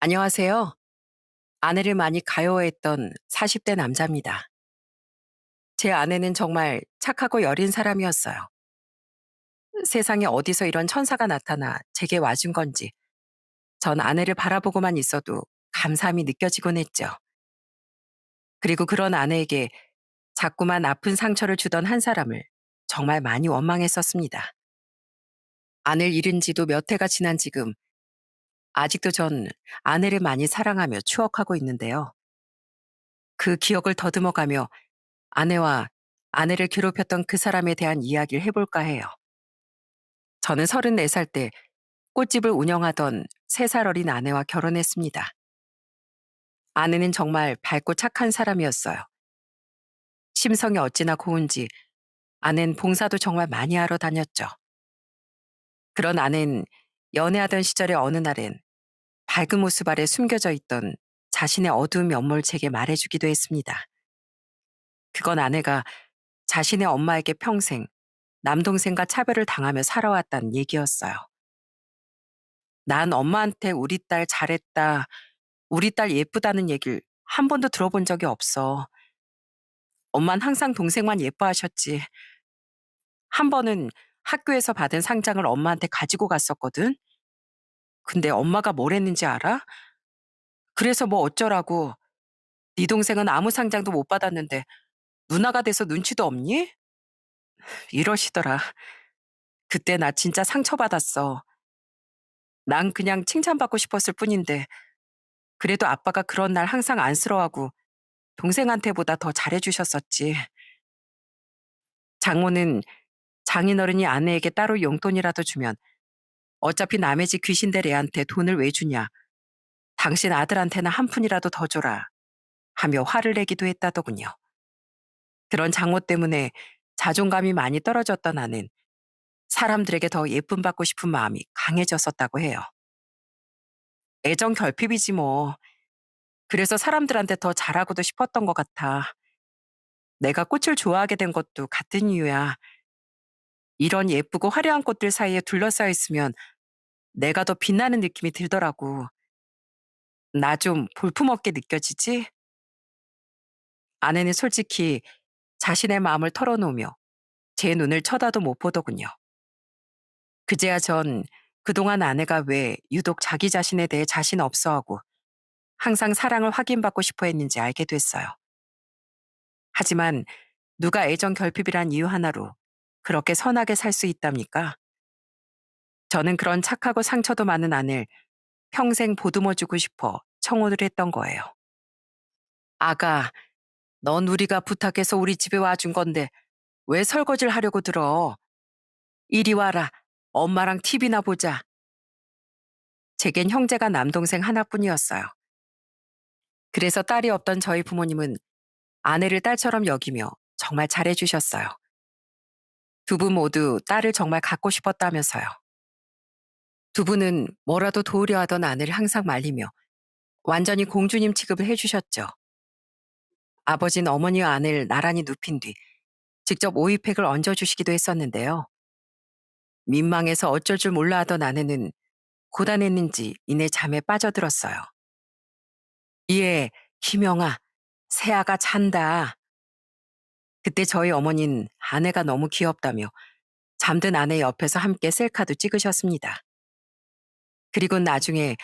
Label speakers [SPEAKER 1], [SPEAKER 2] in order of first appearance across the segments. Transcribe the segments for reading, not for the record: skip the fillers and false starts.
[SPEAKER 1] 안녕하세요. 아내를 많이 가여워했던 40대 남자입니다. 제 아내는 정말 착하고 여린 사람이었어요. 세상에 어디서 이런 천사가 나타나 제게 와준 건지 전 아내를 바라보고만 있어도 감사함이 느껴지곤 했죠. 그리고 그런 아내에게 자꾸만 아픈 상처를 주던 한 사람을 정말 많이 원망했었습니다. 아내를 잃은 지도 몇 해가 지난 지금 아직도 전 아내를 많이 사랑하며 추억하고 있는데요. 그 기억을 더듬어가며 아내와 아내를 괴롭혔던 그 사람에 대한 이야기를 해볼까 해요. 저는 34살 때 꽃집을 운영하던 3살 어린 아내와 결혼했습니다. 아내는 정말 밝고 착한 사람이었어요. 심성이 어찌나 고운지 아내는 봉사도 정말 많이 하러 다녔죠. 그런 아내는 연애하던 시절의 어느 날엔 밝은 모습 아래 숨겨져 있던 자신의 어두운 면모를 제게 말해주기도 했습니다. 그건 아내가 자신의 엄마에게 평생 남동생과 차별을 당하며 살아왔다는 얘기였어요. 난 엄마한테 우리 딸 잘했다, 우리 딸 예쁘다는 얘기를 한 번도 들어본 적이 없어. 엄만 항상 동생만 예뻐하셨지. 한 번은 학교에서 받은 상장을 엄마한테 가지고 갔었거든. 근데 엄마가 뭘 했는지 알아? 그래서 뭐 어쩌라고. 네 동생은 아무 상장도 못 받았는데 누나가 돼서 눈치도 없니? 이러시더라. 그때 나 진짜 상처받았어. 난 그냥 칭찬받고 싶었을 뿐인데 그래도 아빠가 그런 날 항상 안쓰러워하고 동생한테보다 더 잘해주셨었지. 장모는 장인어른이 아내에게 따로 용돈이라도 주면 어차피 남의 집 귀신들 애한테 돈을 왜 주냐. 당신 아들한테는 한 푼이라도 더 줘라. 하며 화를 내기도 했다더군요. 그런 장모 때문에 자존감이 많이 떨어졌던 아는 사람들에게 더 예쁨 받고 싶은 마음이 강해졌었다고 해요. 애정 결핍이지 뭐. 그래서 사람들한테 더 잘하고도 싶었던 것 같아. 내가 꽃을 좋아하게 된 것도 같은 이유야. 이런 예쁘고 화려한 꽃들 사이에 둘러싸여 있으면 내가 더 빛나는 느낌이 들더라고. 나 좀 볼품없게 느껴지지? 아내는 솔직히 자신의 마음을 털어놓으며 제 눈을 쳐다도 못 보더군요. 그제야 전 그동안 아내가 왜 유독 자기 자신에 대해 자신 없어하고 항상 사랑을 확인받고 싶어 했는지 알게 됐어요. 하지만 누가 애정 결핍이란 이유 하나로 그렇게 선하게 살 수 있답니까? 저는 그런 착하고 상처도 많은 아내를 평생 보듬어주고 싶어 청혼을 했던 거예요. 아가, 넌 우리가 부탁해서 우리 집에 와준 건데 왜 설거지를 하려고 들어? 이리 와라. 엄마랑 TV나 보자. 제겐 형제가 남동생 하나뿐이었어요. 그래서 딸이 없던 저희 부모님은 아내를 딸처럼 여기며 정말 잘해주셨어요. 두 분 모두 딸을 정말 갖고 싶었다면서요. 두 분은 뭐라도 도우려 하던 아내를 항상 말리며 완전히 공주님 취급을 해주셨죠. 아버지는 어머니와 아내를 나란히 눕힌 뒤 직접 오이팩을 얹어주시기도 했었는데요. 민망해서 어쩔 줄 몰라 하던 아내는 고단했는지 이내 잠에 빠져들었어요. 예, 김영아, 새아가 잔다. 그때 저희 어머니는 아내가 너무 귀엽다며 잠든 아내 옆에서 함께 셀카도 찍으셨습니다. 그리고 나중에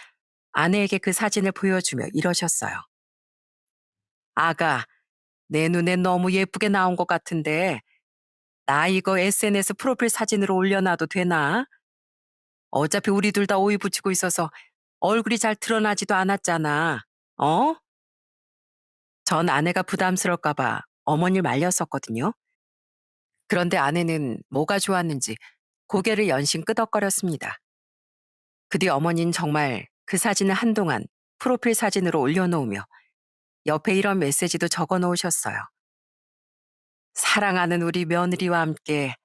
[SPEAKER 1] 아내에게 그 사진을 보여주며 이러셨어요. 아가, 내 눈엔 너무 예쁘게 나온 것 같은데 나 이거 SNS 프로필 사진으로 올려놔도 되나? 어차피 우리 둘 다 오이 붙이고 있어서 얼굴이 잘 드러나지도 않았잖아. 어? 전 아내가 부담스러울까봐 어머니를 말렸었거든요. 그런데 아내는 뭐가 좋았는지 고개를 연신 끄덕거렸습니다. 그 뒤 어머니는 정말 그 사진을 한동안 프로필 사진으로 올려놓으며 옆에 이런 메시지도 적어 놓으셨어요. 사랑하는 우리 며느리와 함께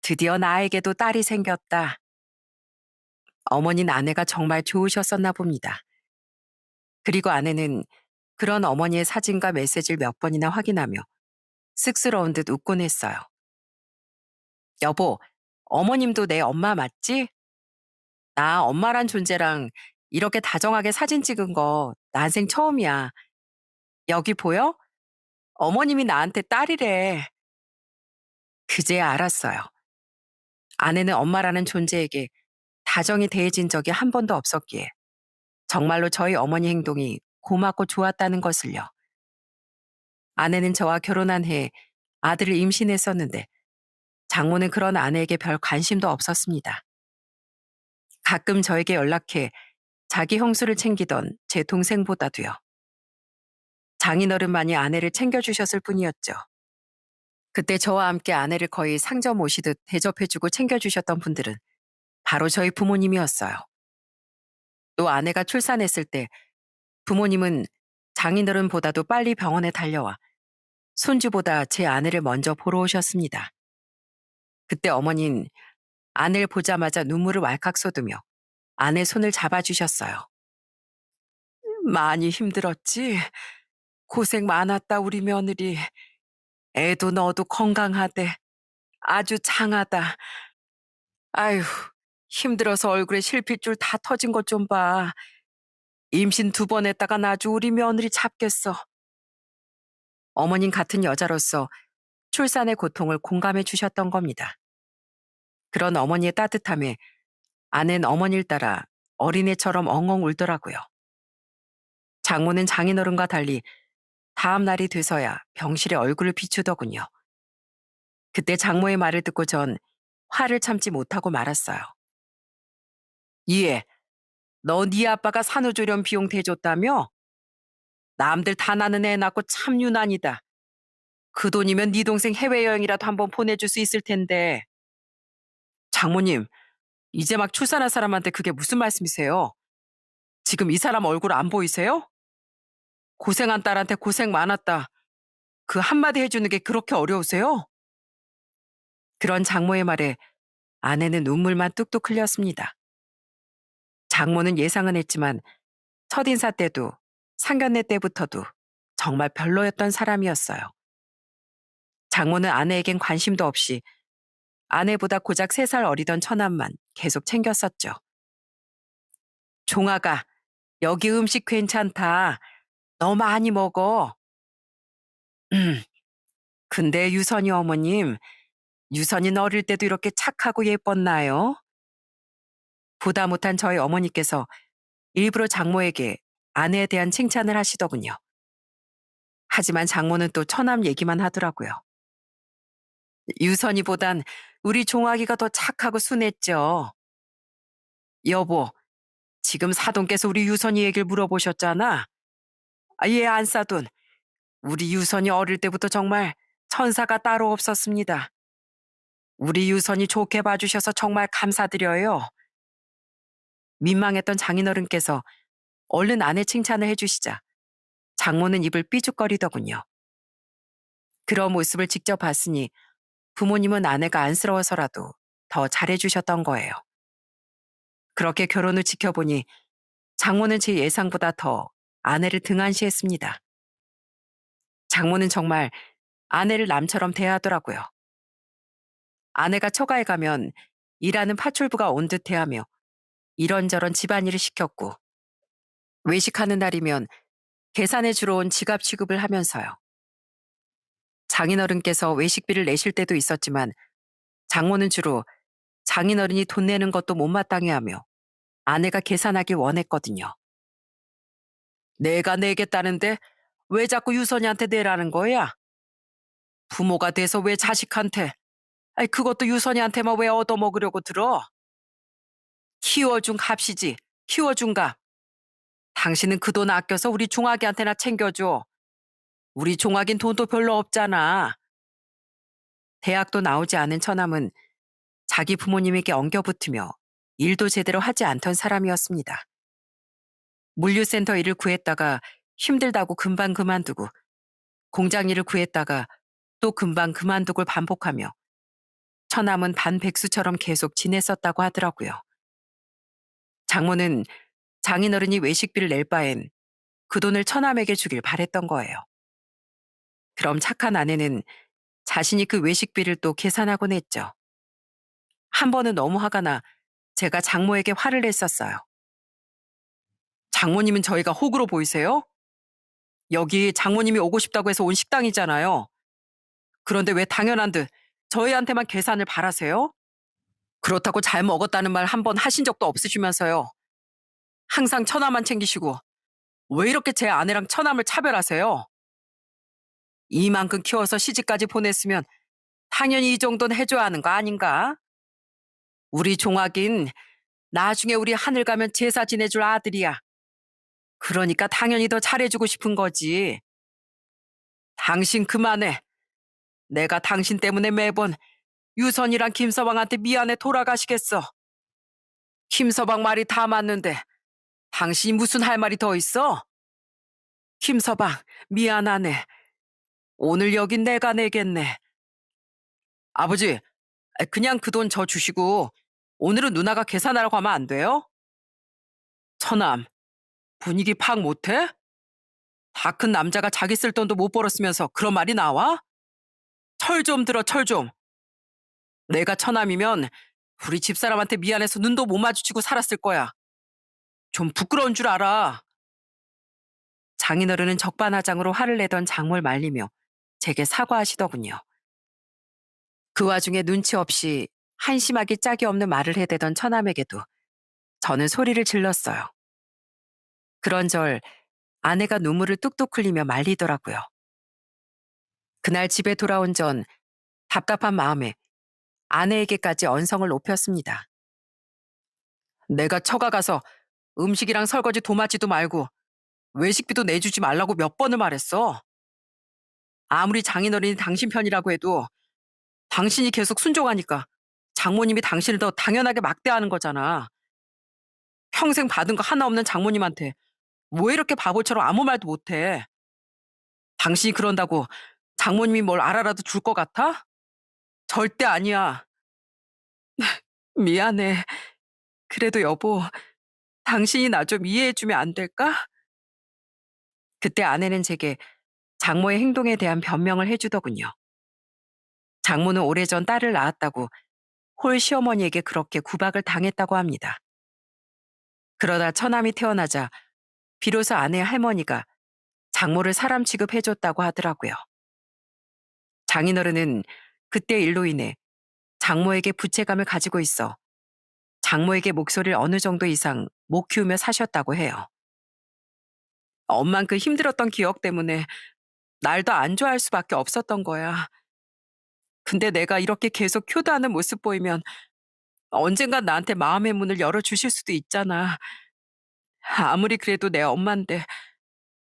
[SPEAKER 1] 드디어 나에게도 딸이 생겼다. 어머니는 아내가 정말 좋으셨었나 봅니다. 그리고 아내는 그런 어머니의 사진과 메시지를 몇 번이나 확인하며 쑥스러운 듯 웃곤 했어요. 여보, 어머님도 내 엄마 맞지? 나 엄마란 존재랑 이렇게 다정하게 사진 찍은 거 난생 처음이야. 여기 보여? 어머님이 나한테 딸이래. 그제야 알았어요. 아내는 엄마라는 존재에게 다정히 대해진 적이 한 번도 없었기에 정말로 저희 어머니 행동이 고맙고 좋았다는 것을요. 아내는 저와 결혼한 해에 아들을 임신했었는데 장모는 그런 아내에게 별 관심도 없었습니다. 가끔 저에게 연락해 자기 형수를 챙기던 제 동생보다도요. 장인어른만이 아내를 챙겨주셨을 뿐이었죠. 그때 저와 함께 아내를 거의 상점 오시듯 대접해주고 챙겨주셨던 분들은 바로 저희 부모님이었어요. 또 아내가 출산했을 때 부모님은 장인어른보다도 빨리 병원에 달려와 손주보다 제 아내를 먼저 보러 오셨습니다. 그때 어머닌 아내를 보자마자 눈물을 왈칵 쏟으며 아내 손을 잡아주셨어요. 많이 힘들었지? 고생 많았다, 우리 며느리. 애도 너도 건강하대. 아주 장하다. 아휴, 힘들어서 얼굴에 실핏줄 다 터진 것 좀 봐. 임신 2번 했다가 아주 우리 며느리 잡겠어. 어머님 같은 여자로서 출산의 고통을 공감해 주셨던 겁니다. 그런 어머니의 따뜻함에 아내는 어머니를 따라 어린애처럼 엉엉 울더라고요. 장모는 장인어른과 달리 다음 날이 돼서야 병실에 얼굴을 비추더군요. 그때 장모의 말을 듣고 전 화를 참지 못하고 말았어요. 이해, 너 네 아빠가 산후조리원 비용 대줬다며? 남들 다 나는 애 낳고 참 유난이다. 그 돈이면 네 동생 해외여행이라도 한번 보내줄 수 있을 텐데. 장모님, 이제 막 출산한 사람한테 그게 무슨 말씀이세요? 지금 이 사람 얼굴 안 보이세요? 고생한 딸한테 고생 많았다. 그 한마디 해주는 게 그렇게 어려우세요? 그런 장모의 말에 아내는 눈물만 뚝뚝 흘렸습니다. 장모는 예상은 했지만 첫인사 때도 상견례 때부터도 정말 별로였던 사람이었어요. 장모는 아내에겐 관심도 없이 아내보다 고작 3살 어리던 처남만 계속 챙겼었죠. 종아가, 여기 음식 괜찮다. 너 많이 먹어. 근데 유선이 어머님, 유선이 어릴 때도 이렇게 착하고 예뻤나요? 보다 못한 저희 어머니께서 일부러 장모에게 아내에 대한 칭찬을 하시더군요. 하지만 장모는 또 처남 얘기만 하더라고요. 유선이보단 우리 종아기가 더 착하고 순했죠. 여보, 지금 사돈께서 우리 유선이 얘기를 물어보셨잖아. 얘 안 사돈, 우리 유선이 어릴 때부터 정말 천사가 따로 없었습니다. 우리 유선이 좋게 봐주셔서 정말 감사드려요. 민망했던 장인어른께서 얼른 아내 칭찬을 해주시자 장모는 입을 삐죽거리더군요. 그런 모습을 직접 봤으니 부모님은 아내가 안쓰러워서라도 더 잘해주셨던 거예요. 그렇게 결혼 후 지켜보니 장모는 제 예상보다 더 아내를 등한시했습니다. 장모는 정말 아내를 남처럼 대하더라고요. 아내가 처가에 가면 일하는 파출부가 온 듯 해하며 이런저런 집안일을 시켰고 외식하는 날이면 계산해 주러 온 지갑 취급을 하면서요. 장인어른께서 외식비를 내실 때도 있었지만 장모는 주로 장인어른이 돈 내는 것도 못마땅해 하며 아내가 계산하길 원했거든요. 내가 내겠다는데 왜 자꾸 유선이한테 내라는 거야? 부모가 돼서 왜 자식한테, 아이 그것도 유선이한테만 왜 얻어먹으려고 들어? 키워준 값이지, 키워준 값. 당신은 그 돈 아껴서 우리 종아기한테나 챙겨줘. 우리 종아긴 돈도 별로 없잖아. 대학도 나오지 않은 처남은 자기 부모님에게 엉겨붙으며 일도 제대로 하지 않던 사람이었습니다. 물류센터 일을 구했다가 힘들다고 금방 그만두고 공장 일을 구했다가 또 금방 그만두고 반복하며 처남은 반백수처럼 계속 지냈었다고 하더라고요. 장모는 장인어른이 외식비를 낼 바엔 그 돈을 처남에게 주길 바랬던 거예요. 그럼 착한 아내는 자신이 그 외식비를 또 계산하곤 했죠. 한 번은 너무 화가 나 제가 장모에게 화를 냈었어요. 장모님은 저희가 호구로 보이세요? 여기 장모님이 오고 싶다고 해서 온 식당이잖아요. 그런데 왜 당연한 듯 저희한테만 계산을 바라세요? 그렇다고 잘 먹었다는 말 한 번 하신 적도 없으시면서요. 항상 처남만 챙기시고 왜 이렇게 제 아내랑 처남을 차별하세요? 이만큼 키워서 시집까지 보냈으면 당연히 이 정도는 해줘야 하는 거 아닌가? 우리 종학인 나중에 우리 하늘 가면 제사 지내줄 아들이야. 그러니까 당연히 더 잘해주고 싶은 거지. 당신 그만해. 내가 당신 때문에 매번 유선이랑 김서방한테 미안해 돌아가시겠어. 김서방 말이 다 맞는데 당신이 무슨 할 말이 더 있어? 김서방, 미안하네. 오늘 여긴 내가 내겠네. 아버지, 그냥 그 돈 저 주시고 오늘은 누나가 계산하라고 하면 안 돼요? 처남, 분위기 파악 못해? 다 큰 남자가 자기 쓸 돈도 못 벌었으면서 그런 말이 나와? 철 좀 들어, 철 좀. 내가 처남이면 우리 집사람한테 미안해서 눈도 못 마주치고 살았을 거야. 좀 부끄러운 줄 알아. 장인어른은 적반하장으로 화를 내던 장모를 말리며 제게 사과하시더군요. 그 와중에 눈치 없이 한심하기 짝이 없는 말을 해대던 처남에게도 저는 소리를 질렀어요. 그런절 아내가 눈물을 뚝뚝 흘리며 말리더라고요. 그날 집에 돌아온 전 답답한 마음에 아내에게까지 언성을 높였습니다. 내가 처가 가서 음식이랑 설거지 도맡지도 말고 외식비도 내주지 말라고 몇 번을 말했어. 아무리 장인어른이 당신 편이라고 해도 당신이 계속 순종하니까 장모님이 당신을 더 당연하게 막대하는 거잖아. 평생 받은 거 하나 없는 장모님한테 왜 이렇게 바보처럼 아무 말도 못해? 당신이 그런다고 장모님이 뭘 알아라도 줄 것 같아? 절대 아니야. 미안해. 그래도 여보, 당신이 나 좀 이해해주면 안 될까? 그때 아내는 제게 장모의 행동에 대한 변명을 해주더군요. 장모는 오래전 딸을 낳았다고 홀 시어머니에게 그렇게 구박을 당했다고 합니다. 그러다 처남이 태어나자 비로소 아내의 할머니가 장모를 사람 취급해줬다고 하더라고요. 장인어른은 그때 일로 인해 장모에게 부채감을 가지고 있어 장모에게 목소리를 어느 정도 이상 못 키우며 사셨다고 해요. 엄만 그 힘들었던 기억 때문에 날 더 안 좋아할 수밖에 없었던 거야. 근데 내가 이렇게 계속 효도하는 모습 보이면 언젠간 나한테 마음의 문을 열어주실 수도 있잖아. 아무리 그래도 내 엄마인데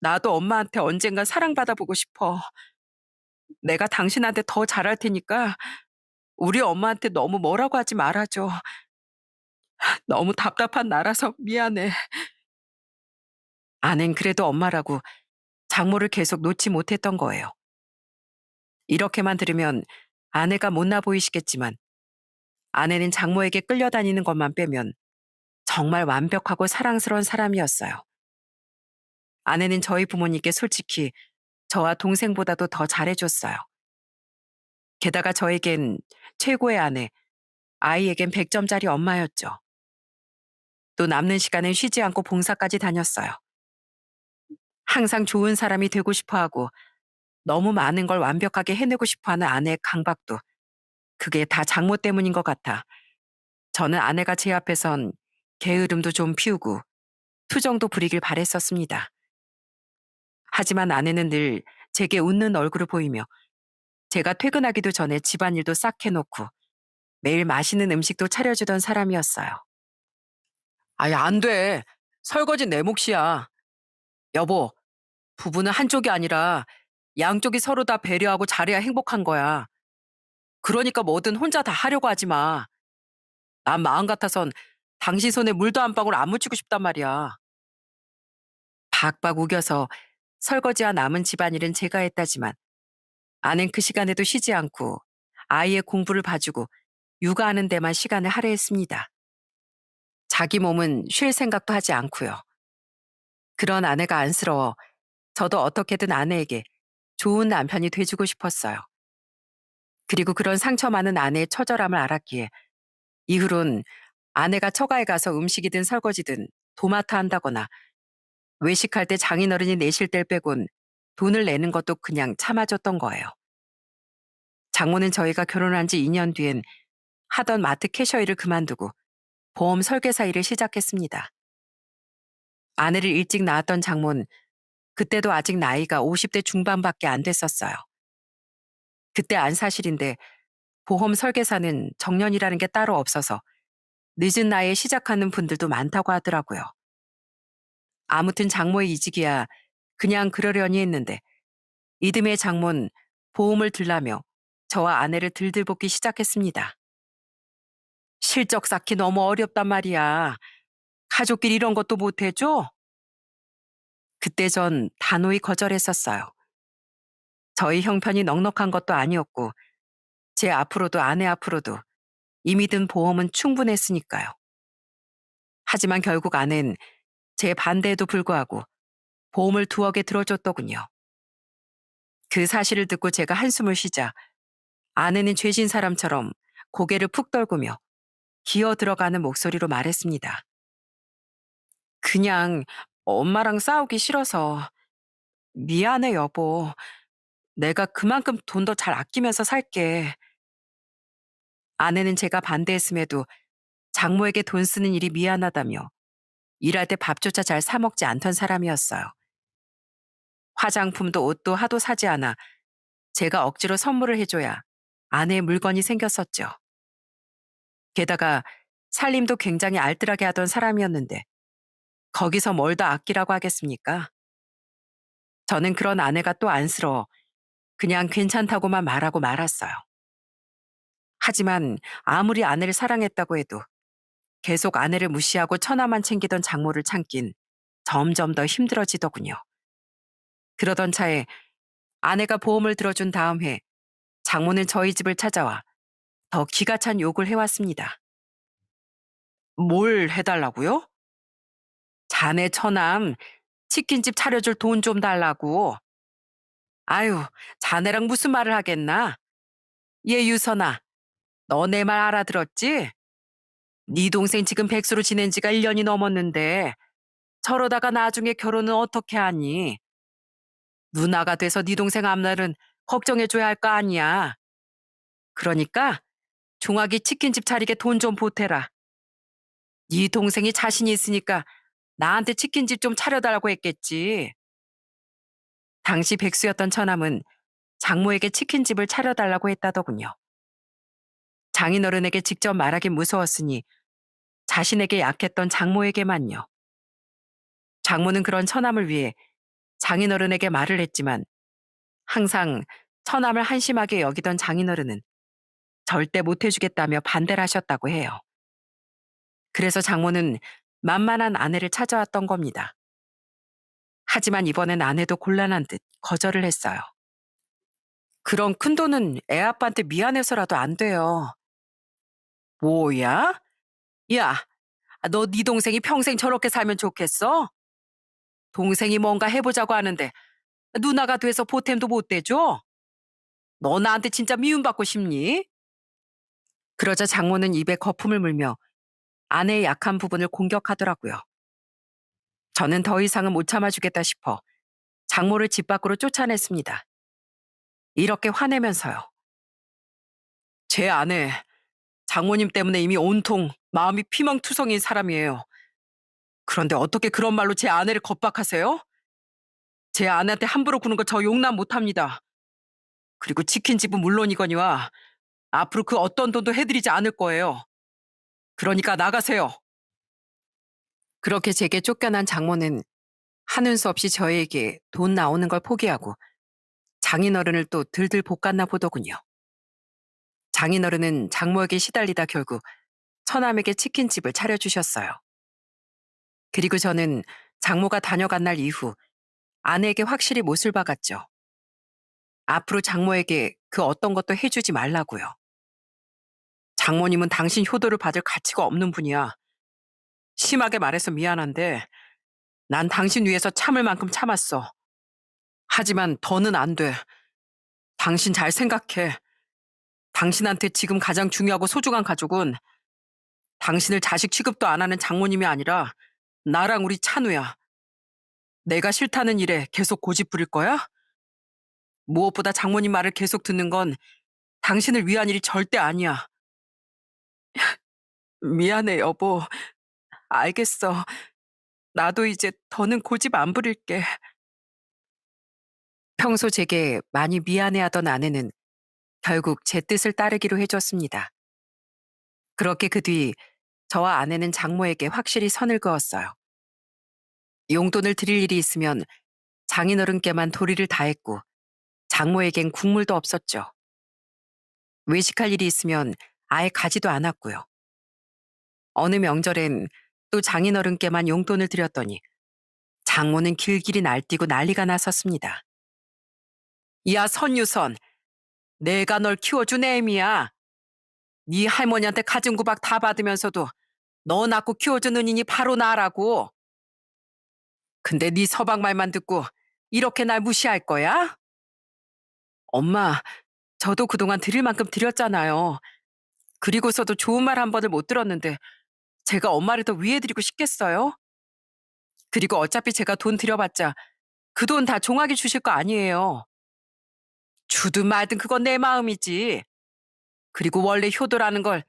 [SPEAKER 1] 나도 엄마한테 언젠간 사랑받아 보고 싶어. 내가 당신한테 더 잘할 테니까 우리 엄마한테 너무 뭐라고 하지 말아줘. 너무 답답한 나라서 미안해. 아낸 그래도 엄마라고 장모를 계속 놓지 못했던 거예요. 이렇게만 들으면 아내가 못나 보이시겠지만 아내는 장모에게 끌려다니는 것만 빼면 정말 완벽하고 사랑스러운 사람이었어요. 아내는 저희 부모님께 솔직히 저와 동생보다도 더 잘해줬어요. 게다가 저에겐 최고의 아내, 아이에겐 100점짜리 엄마였죠. 또 남는 시간엔 쉬지 않고 봉사까지 다녔어요. 항상 좋은 사람이 되고 싶어 하고 너무 많은 걸 완벽하게 해내고 싶어 하는 아내의 강박도 그게 다 장모 때문인 것 같아. 저는 아내가 제 앞에선 게으름도 좀 피우고 투정도 부리길 바랬었습니다. 하지만 아내는 늘 제게 웃는 얼굴을 보이며 제가 퇴근하기도 전에 집안일도 싹 해놓고 매일 맛있는 음식도 차려주던 사람이었어요. 아예 안 돼. 설거지 내 몫이야. 여보, 부부는 한쪽이 아니라 양쪽이 서로 다 배려하고 잘해야 행복한 거야. 그러니까 뭐든 혼자 다 하려고 하지 마. 난 마음 같아선 당신 손에 물도 한 방울 안 묻히고 싶단 말이야. 박박 우겨서 설거지와 남은 집안일은 제가 했다지만 아낸 그 시간에도 쉬지 않고 아이의 공부를 봐주고 육아하는 데만 시간을 할애했습니다. 자기 몸은 쉴 생각도 하지 않고요. 그런 아내가 안쓰러워 저도 어떻게든 아내에게 좋은 남편이 돼주고 싶었어요. 그리고 그런 상처 많은 아내의 처절함을 알았기에 이후론 아내가 처가에 가서 음식이든 설거지든 도맡아 한다거나 외식할 때 장인어른이 내실 때 빼곤 돈을 내는 것도 그냥 참아줬던 거예요. 장모는 저희가 결혼한 지 2년 뒤엔 하던 마트 캐셔 일을 그만두고 보험 설계사 일을 시작했습니다. 아내를 일찍 낳았던 장모는 그때도 아직 나이가 50대 중반밖에 안 됐었어요. 그때 안 사실인데 보험 설계사는 정년이라는 게 따로 없어서 늦은 나이에 시작하는 분들도 많다고 하더라고요. 아무튼 장모의 이직이야 그냥 그러려니 했는데 이듬해 장모는 보험을 들라며 저와 아내를 들들볶기 시작했습니다. 실적 쌓기 너무 어렵단 말이야. 가족끼리 이런 것도 못 해줘? 그때 전 단호히 거절했었어요. 저희 형편이 넉넉한 것도 아니었고 제 앞으로도 아내 앞으로도 이미 든 보험은 충분했으니까요. 하지만 결국 아내는 제 반대에도 불구하고 보험을 2억에 들어줬더군요. 그 사실을 듣고 제가 한숨을 쉬자 아내는 죄진 사람처럼 고개를 푹 떨구며 기어 들어가는 목소리로 말했습니다. 그냥 엄마랑 싸우기 싫어서 미안해 여보. 내가 그만큼 돈 더 잘 아끼면서 살게. 아내는 제가 반대했음에도 장모에게 돈 쓰는 일이 미안하다며 일할 때 밥조차 잘 사 먹지 않던 사람이었어요. 화장품도 옷도 하도 사지 않아 제가 억지로 선물을 해줘야 아내의 물건이 생겼었죠. 게다가 살림도 굉장히 알뜰하게 하던 사람이었는데 거기서 뭘 더 아끼라고 하겠습니까? 저는 그런 아내가 또 안쓰러워 그냥 괜찮다고만 말하고 말았어요. 하지만 아무리 아내를 사랑했다고 해도 계속 아내를 무시하고 처나만 챙기던 장모를 참긴 점점 더 힘들어지더군요. 그러던 차에 아내가 보험을 들어준 다음 해 장모는 저희 집을 찾아와 더 기가 찬 욕을 해왔습니다. 뭘 해달라고요? 자네 처남 치킨집 차려줄 돈 좀 달라고. 아유, 자네랑 무슨 말을 하겠나? 얘 유선아, 너 내 말 알아들었지? 네 동생 지금 백수로 지낸 지가 1년이 넘었는데 저러다가 나중에 결혼은 어떻게 하니? 누나가 돼서 네 동생 앞날은 걱정해줘야 할 거 아니야. 그러니까 종아기 치킨집 차리게 돈 좀 보태라. 네 동생이 자신이 있으니까 나한테 치킨집 좀 차려달라고 했겠지. 당시 백수였던 처남은 장모에게 치킨집을 차려달라고 했다더군요. 장인어른에게 직접 말하기 무서웠으니 자신에게 약했던 장모에게만요. 장모는 그런 처남을 위해 장인어른에게 말을 했지만 항상 처남을 한심하게 여기던 장인어른은 절대 못해주겠다며 반대를 하셨다고 해요. 그래서 장모는 만만한 아내를 찾아왔던 겁니다. 하지만 이번엔 아내도 곤란한 듯 거절을 했어요. 그런 큰 돈은 애 아빠한테 미안해서라도 안 돼요. 뭐야? 야, 너 네 동생이 평생 저렇게 살면 좋겠어? 동생이 뭔가 해보자고 하는데 누나가 돼서 보탬도 못 대줘? 너 나한테 진짜 미움받고 싶니? 그러자 장모는 입에 거품을 물며 아내의 약한 부분을 공격하더라고요. 저는 더 이상은 못 참아주겠다 싶어 장모를 집 밖으로 쫓아냈습니다. 이렇게 화내면서요. 제 아내, 장모님 때문에 이미 온통 마음이 피멍투성인 사람이에요. 그런데 어떻게 그런 말로 제 아내를 겁박하세요? 제 아내한테 함부로 구는 거 저 용납 못합니다. 그리고 치킨집은 물론이거니와 앞으로 그 어떤 돈도 해드리지 않을 거예요. 그러니까 나가세요. 그렇게 제게 쫓겨난 장모는 하는 수 없이 저에게 돈 나오는 걸 포기하고 장인어른을 또 들들 볶았나 보더군요. 장인어른은 장모에게 시달리다 결국 처남에게 치킨집을 차려주셨어요. 그리고 저는 장모가 다녀간 날 이후 아내에게 확실히 못을 박았죠. 앞으로 장모에게 그 어떤 것도 해주지 말라고요. 장모님은 당신 효도를 받을 가치가 없는 분이야. 심하게 말해서 미안한데 난 당신 위해서 참을 만큼 참았어. 하지만 더는 안 돼. 당신 잘 생각해. 당신한테 지금 가장 중요하고 소중한 가족은 당신을 자식 취급도 안 하는 장모님이 아니라 나랑 우리 찬우야. 내가 싫다는 일에 계속 고집 부릴 거야? 무엇보다 장모님 말을 계속 듣는 건 당신을 위한 일이 절대 아니야. 미안해, 여보. 알겠어. 나도 이제 더는 고집 안 부릴게. 평소 제게 많이 미안해하던 아내는 결국 제 뜻을 따르기로 해줬습니다. 그렇게 그 뒤 저와 아내는 장모에게 확실히 선을 그었어요. 용돈을 드릴 일이 있으면 장인어른께만 도리를 다했고 장모에겐 국물도 없었죠. 외식할 일이 있으면 아예 가지도 않았고요. 어느 명절엔 또 장인어른께만 용돈을 드렸더니 장모는 길길이 날뛰고 난리가 났었습니다. 야, 선유선, 내가 널 키워준 애미야. 네 할머니한테 가진 구박 다 받으면서도 너 낳고 키워준 은인이 바로 나라고. 근데 네 서방 말만 듣고 이렇게 날 무시할 거야? 엄마, 저도 그동안 드릴 만큼 드렸잖아요. 그리고서도 좋은 말 한 번을 못 들었는데 제가 엄마를 더 위해드리고 싶겠어요? 그리고 어차피 제가 돈 드려봤자 그 돈 다 종하게 주실 거 아니에요. 주든 말든 그건 내 마음이지. 그리고 원래 효도라는 걸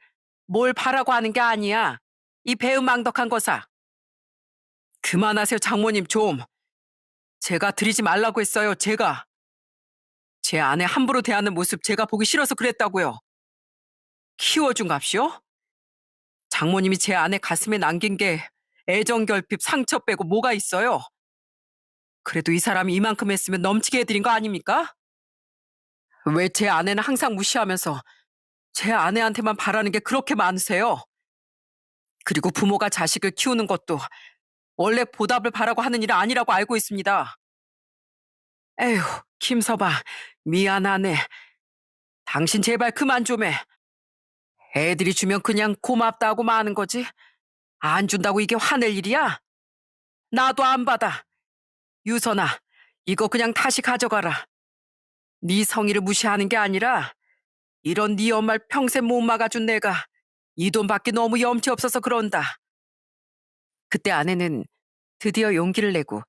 [SPEAKER 1] 뭘 바라고 하는 게 아니야. 이 배은망덕한 거사. 그만하세요, 장모님 좀. 제가 드리지 말라고 했어요, 제가. 제 아내 함부로 대하는 모습 제가 보기 싫어서 그랬다고요. 키워준 값이요? 장모님이 제 아내 가슴에 남긴 게 애정 결핍 상처 빼고 뭐가 있어요? 그래도 이 사람이 이만큼 했으면 넘치게 해드린 거 아닙니까? 왜 제 아내는 항상 무시하면서 제 아내한테만 바라는 게 그렇게 많으세요? 그리고 부모가 자식을 키우는 것도 원래 보답을 바라고 하는 일은 아니라고 알고 있습니다. 에휴, 김서방, 미안하네. 당신 제발 그만 좀 해. 애들이 주면 그냥 고맙다고 마는 거지. 안 준다고 이게 화낼 일이야? 나도 안 받아. 유선아, 이거 그냥 다시 가져가라. 네 성의를 무시하는 게 아니라 이런 네 엄마를 평생 못 막아준 내가 이 돈 받기 너무 염치 없어서 그런다. 그때 아내는 드디어 용기를 내고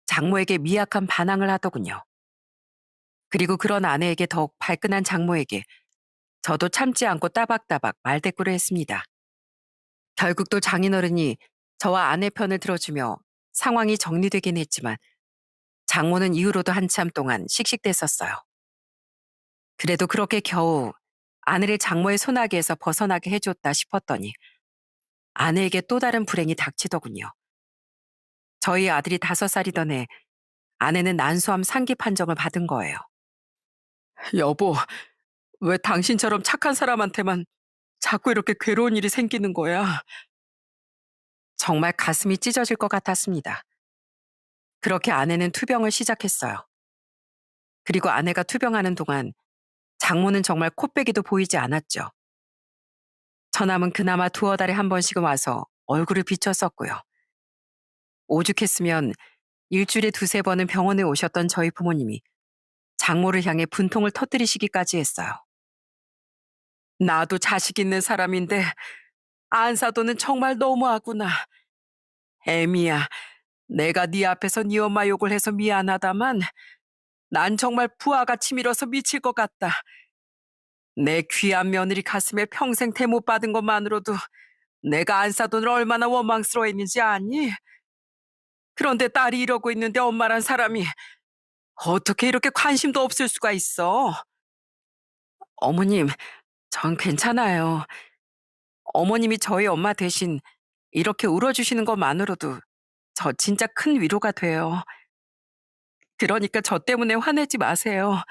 [SPEAKER 1] 장모에게 미약한 반항을 하더군요. 그리고 그런 아내에게 더욱 발끈한 장모에게 저도 참지 않고 따박따박 말대꾸를 했습니다. 결국 또 장인어른이 저와 아내 편을 들어주며 상황이 정리되긴 했지만 장모는 이후로도 한참 동안 씩씩댔었어요. 그래도 그렇게 겨우 아내를 장모의 소나기에서 벗어나게 해줬다 싶었더니 아내에게 또 다른 불행이 닥치더군요. 저희 아들이 5살이던 해 아내는 난소암 상기 판정을 받은 거예요. 여보, 왜 당신처럼 착한 사람한테만 자꾸 이렇게 괴로운 일이 생기는 거야? 정말 가슴이 찢어질 것 같았습니다. 그렇게 아내는 투병을 시작했어요. 그리고 아내가 투병하는 동안 장모는 정말 코빼기도 보이지 않았죠. 처남은 그나마 두어 달에 한 번씩은 와서 얼굴을 비쳤었고요. 오죽했으면 일주일에 두세 번은 병원에 오셨던 저희 부모님이 장모를 향해 분통을 터뜨리시기까지 했어요. 나도 자식 있는 사람인데 안사도는 정말 너무하구나. 애미야, 내가 네 앞에서 네 엄마 욕을 해서 미안하다만 난 정말 부하가 치밀어서 미칠 것 같다. 내 귀한 며느리 가슴에 평생 대 못 받은 것만으로도 내가 안사돈을 얼마나 원망스러워했는지 아니? 그런데 딸이 이러고 있는데 엄마란 사람이 어떻게 이렇게 관심도 없을 수가 있어? 어머님, 전 괜찮아요. 어머님이 저희 엄마 대신 이렇게 울어주시는 것만으로도 저 진짜 큰 위로가 돼요. 그러니까 저 때문에 화내지 마세요.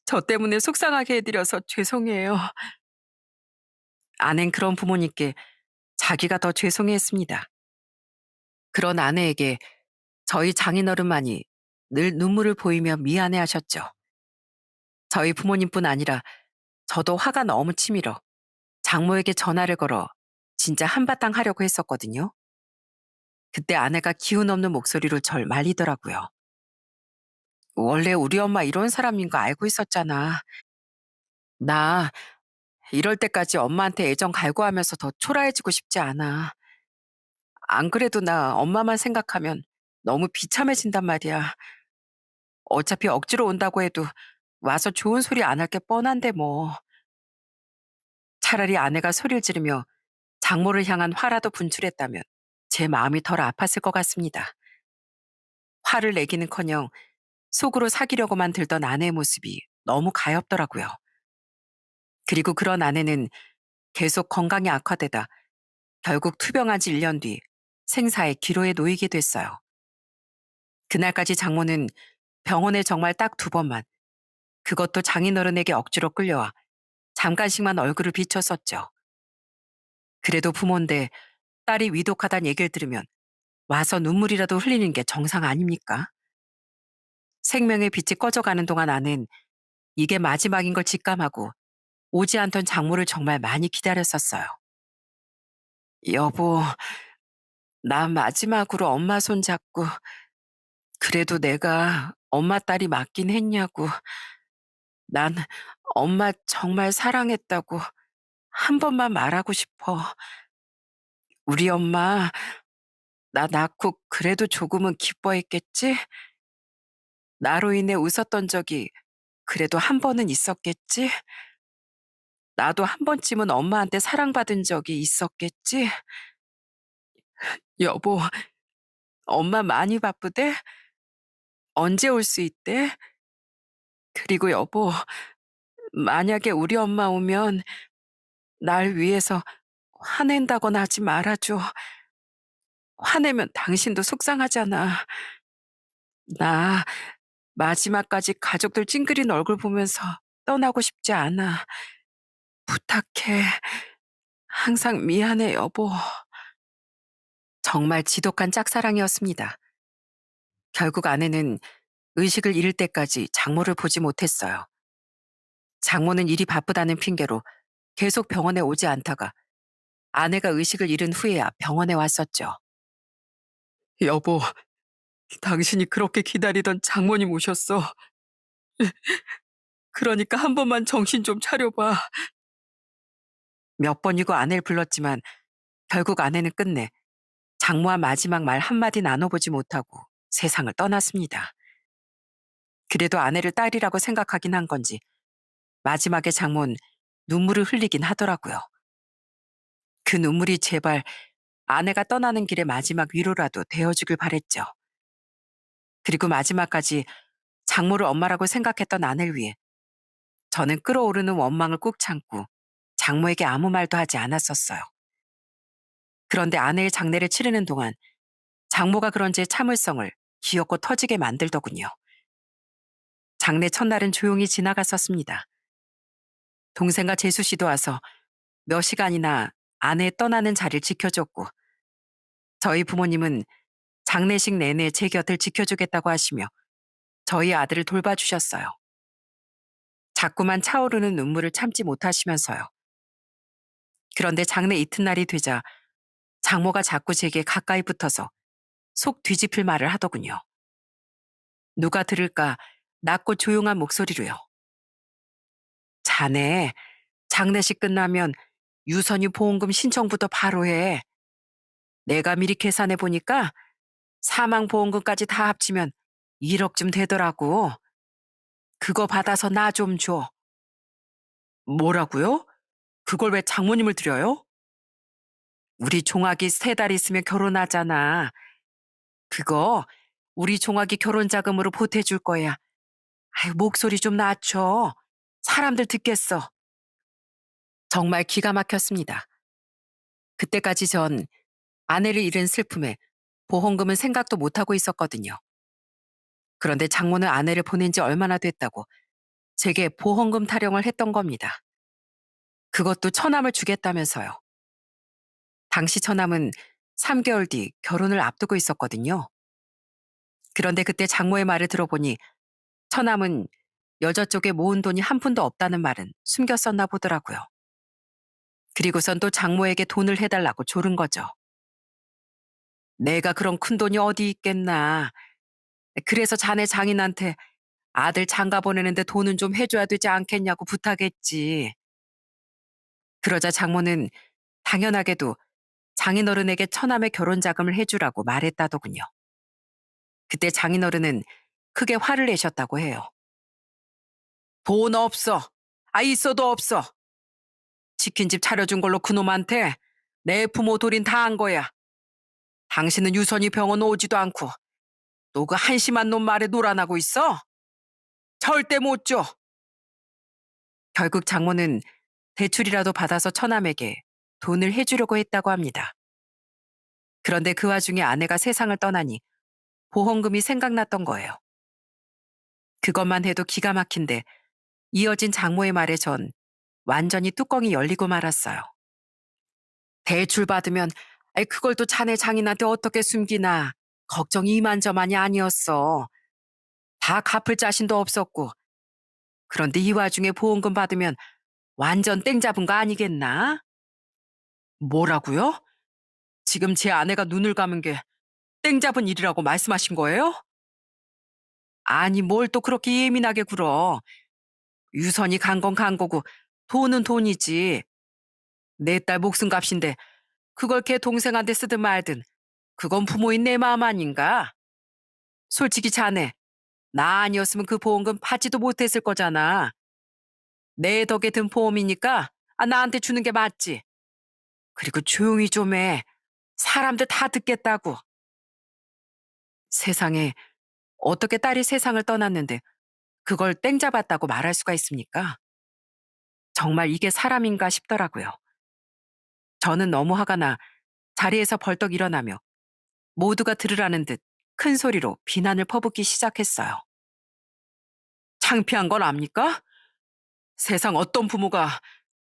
[SPEAKER 1] 저 때문에 속상하게 해드려서 죄송해요. 아낸 그런 부모님께 자기가 더 죄송해했습니다. 그런 아내에게 저희 장인어른만이 늘 눈물을 보이며 미안해하셨죠. 저희 부모님뿐 아니라 저도 화가 너무 치밀어 장모에게 전화를 걸어 진짜 한바탕 하려고 했었거든요. 그때 아내가 기운 없는 목소리로 절 말리더라고요. 원래 우리 엄마 이런 사람인 거 알고 있었잖아. 나 이럴 때까지 엄마한테 애정 갈구하면서 더 초라해지고 싶지 않아. 안 그래도 나 엄마만 생각하면 너무 비참해진단 말이야. 어차피 억지로 온다고 해도 와서 좋은 소리 안 할 게 뻔한데 뭐. 차라리 아내가 소리를 지르며 장모를 향한 화라도 분출했다면 제 마음이 덜 아팠을 것 같습니다. 화를 내기는커녕 속으로 사귀려고만 들던 아내의 모습이 너무 가엾더라고요. 그리고 그런 아내는 계속 건강이 악화되다 결국 투병한 지 1년 뒤 생사의 기로에 놓이게 됐어요. 그날까지 장모는 병원에 정말 딱 2번만, 그것도 장인어른에게 억지로 끌려와 잠깐씩만 얼굴을 비쳤었죠. 그래도 부모인데 딸이 위독하단 얘기를 들으면 와서 눈물이라도 흘리는 게 정상 아닙니까? 생명의 빛이 꺼져가는 동안 나는 이게 마지막인 걸 직감하고 오지 않던 장모를 정말 많이 기다렸었어요. 여보, 나 마지막으로 엄마 손 잡고 그래도 내가 엄마 딸이 맞긴 했냐고. 난 엄마 정말 사랑했다고 한 번만 말하고 싶어. 우리 엄마 나 낳고 그래도 조금은 기뻐했겠지? 나로 인해 웃었던 적이 그래도 한 번은 있었겠지? 나도 한 번쯤은 엄마한테 사랑받은 적이 있었겠지? 여보, 엄마 많이 바쁘대? 언제 올 수 있대? 그리고 여보, 만약에 우리 엄마 오면 날 위해서 화낸다거나 하지 말아줘. 화내면 당신도 속상하잖아. 나 마지막까지 가족들 찡그린 얼굴 보면서 떠나고 싶지 않아. 부탁해. 항상 미안해, 여보. 정말 지독한 짝사랑이었습니다. 결국 아내는 의식을 잃을 때까지 장모를 보지 못했어요. 장모는 일이 바쁘다는 핑계로 계속 병원에 오지 않다가 아내가 의식을 잃은 후에야 병원에 왔었죠. 여보, 당신이 그렇게 기다리던 장모님 오셨어. 그러니까 한 번만 정신 좀 차려봐. 몇 번이고 아내를 불렀지만 결국 아내는 끝내 장모와 마지막 말 한마디 나눠보지 못하고 세상을 떠났습니다. 그래도 아내를 딸이라고 생각하긴 한 건지 마지막에 장모는 눈물을 흘리긴 하더라고요. 그 눈물이 제발 아내가 떠나는 길의 마지막 위로라도 되어주길 바랬죠. 그리고 마지막까지 장모를 엄마라고 생각했던 아내를 위해 저는 끓어오르는 원망을 꾹 참고 장모에게 아무 말도 하지 않았었어요. 그런데 아내의 장례를 치르는 동안 장모가 그런 제 참을성을 기어코 터지게 만들더군요. 장례 첫날은 조용히 지나갔었습니다. 동생과 재수 씨도 와서 몇 시간이나 아내 떠나는 자리를 지켜줬고 저희 부모님은 장례식 내내 제 곁을 지켜주겠다고 하시며 저희 아들을 돌봐주셨어요. 자꾸만 차오르는 눈물을 참지 못하시면서요. 그런데 장례 이튿날이 되자 장모가 자꾸 제게 가까이 붙어서 속 뒤집힐 말을 하더군요. 누가 들을까 낮고 조용한 목소리로요. 자네 장례식 끝나면 유선유 보험금 신청부터 바로 해. 내가 미리 계산해 보니까 사망보험금까지 다 합치면 1억쯤 되더라고. 그거 받아서 나 좀 줘. 뭐라고요? 그걸 왜 장모님을 드려요? 우리 종학이 3달 있으면 결혼하잖아. 그거 우리 종학이 결혼 자금으로 보태줄 거야. 아유, 목소리 좀 낮춰. 사람들 듣겠어. 정말 기가 막혔습니다. 그때까지 전 아내를 잃은 슬픔에 보험금은 생각도 못하고 있었거든요. 그런데 장모는 아내를 보낸 지 얼마나 됐다고 제게 보험금 타령을 했던 겁니다. 그것도 처남을 주겠다면서요. 당시 처남은 3개월 뒤 결혼을 앞두고 있었거든요. 그런데 그때 장모의 말을 들어보니 처남은 여자 쪽에 모은 돈이 한 푼도 없다는 말은 숨겼었나 보더라고요. 그리고선 또 장모에게 돈을 해달라고 조른 거죠. 내가 그런 큰 돈이 어디 있겠나. 그래서 자네 장인한테 아들 장가 보내는데 돈은 좀 해줘야 되지 않겠냐고 부탁했지. 그러자 장모는 당연하게도 장인어른에게 처남의 결혼 자금을 해주라고 말했다더군요. 그때 장인어른은 크게 화를 내셨다고 해요. 돈 없어. 있어도 없어. 치킨집 차려준 걸로 그놈한테 내 부모 돌인 다 한 거야. 당신은 유선이 병원 오지도 않고 또 그 한심한 놈 말에 놀아나고 있어? 절대 못 줘. 결국 장모는 대출이라도 받아서 처남에게 돈을 해주려고 했다고 합니다. 그런데 그 와중에 아내가 세상을 떠나니 보험금이 생각났던 거예요. 그것만 해도 기가 막힌데 이어진 장모의 말에 전 완전히 뚜껑이 열리고 말았어요. 대출 받으면 그걸 또 자네 장인한테 어떻게 숨기나 걱정이 이만저만이 아니었어. 다 갚을 자신도 없었고. 그런데 이 와중에 보험금 받으면 완전 땡 잡은 거 아니겠나? 뭐라고요? 지금 제 아내가 눈을 감은 게 땡 잡은 일이라고 말씀하신 거예요? 아니 뭘 또 그렇게 예민하게 굴어. 유선이 간 건 간 거고 돈은 돈이지. 내 딸 목숨값인데 그걸 걔 동생한테 쓰든 말든 그건 부모인 내 마음 아닌가? 솔직히 자네 나 아니었으면 그 보험금 받지도 못했을 거잖아. 내 덕에 든 보험이니까 나한테 주는 게 맞지. 그리고 조용히 좀 해. 사람들 다 듣겠다고. 세상에 어떻게 딸이 세상을 떠났는데 그걸 땡 잡았다고 말할 수가 있습니까? 정말 이게 사람인가 싶더라고요. 저는 너무 화가 나 자리에서 벌떡 일어나며 모두가 들으라는 듯 큰 소리로 비난을 퍼붓기 시작했어요. 창피한 건 압니까? 세상 어떤 부모가